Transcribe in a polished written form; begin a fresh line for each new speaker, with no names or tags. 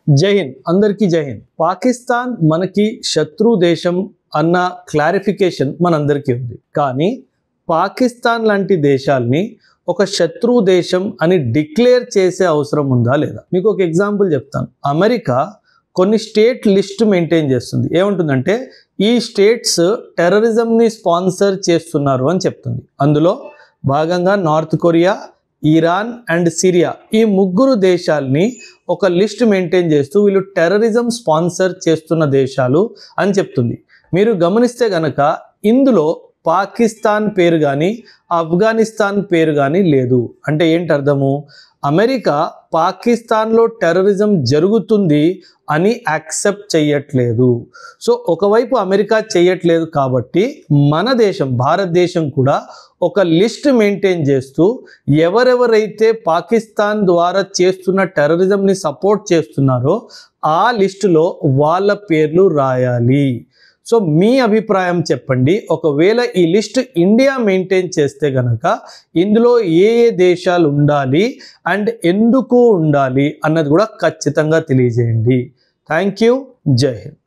జై హింద్, అందరికీ జై హింద్. పాకిస్తాన్ మనకి శత్రు దేశం అన్న క్లారిఫికేషన్ మనందరికీ ఉంది. కానీ పాకిస్తాన్ లాంటి దేశాల్ని ఒక శత్రు దేశం అని డిక్లేర్ చేసే అవసరం ఉందా లేదా? మీకు ఒక ఎగ్జాంపుల్ చెప్తాను. అమెరికా కొన్ని స్టేట్ లిస్ట్ మెయింటైన్ చేస్తుంది. ఏముంటుందంటే ఈ స్టేట్స్ టెర్రరిజంని స్పాన్సర్ చేస్తున్నారు అని చెప్తుంది. అందులో భాగంగా north Korea, Iran and Syria ఈ ముగ్గురు దేశాల్ని ఒక లిస్ట్ మెయింటైన్ చేస్తూ వీళ్ళు టెర్రరిజం స్పాన్సర్ చేస్తున్న దేశాలు అని చెప్తుంది. మీరు గమనిస్తే గనక ఇందులో పాకిస్తాన్ పేరు కానీ ఆఫ్ఘనిస్తాన్ పేరు కానీ లేదు. అంటే ఏంటి అర్థము? అమెరికా పాకిస్తాన్లో టెర్రరిజం జరుగుతుంది అని యాక్సెప్ట్ చేయట్లేదు. సో ఒకవైపు అమెరికా చేయట్లేదు కాబట్టి మన దేశం భారతదేశం కూడా ఒక లిస్ట్ మెయింటైన్ చేస్తూ ఎవరెవరైతే పాకిస్తాన్ ద్వారా చేస్తున్న టెర్రరిజంని సపోర్ట్ చేస్తున్నారో ఆ లిస్టులో వాళ్ళ పేర్లు రాయాలి. సో మీ అభిప్రాయం చెప్పండి. ఒకవేళ ఈ లిస్ట్ ఇండియా మెయింటైన్ చేస్తే గనక ఇందులో ఏ ఏ దేశాలు ఉండాలి అండ్ ఎందుకు ఉండాలి అన్నది కూడా ఖచ్చితంగా తెలియజేయండి. Thank you. జై హింద్.